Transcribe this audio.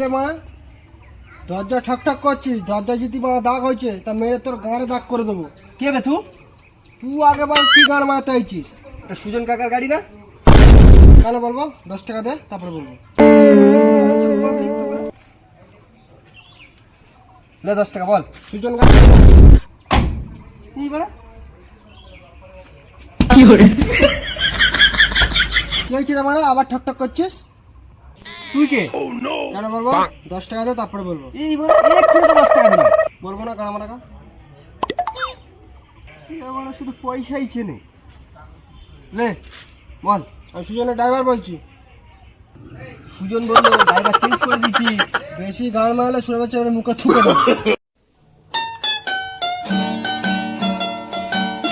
রে মা, দরজা ঠকঠক করছিস, দরজা যদি মা দাগ হয়েছে তা মেরে তোর গাঁড়ে দাগ করে দেবো। কে বে তুই? তুই আগে বল কি গান মারাতে হয়েছিস? এটা সুজন কাকার গাড়ি না? কেন বলবো? 10 টাকা দে তারপরে বলবো। লে 10 টাকা বল। সুজন গান কি বলে? কি হয়েছে রে মা, আবার ঠকঠক করছিস? তুই কে? কেন বলবো? 10 টাকা দে তারপরে বলবো। এই বলে এক্ষুনি তো 10 টাকা দিলাম। বলবো না কারণ আমার টাকা আমার শুধু পয়সাই চেনে। লে বল। আমি সুজনের ড্রাইভার বলছি। সুজন বললো ড্রাইভার চেঞ্জ করে দিচ্ছি। বেশি গান মারলে শুনে পাচ্ছে মুখে থুকে দেবো।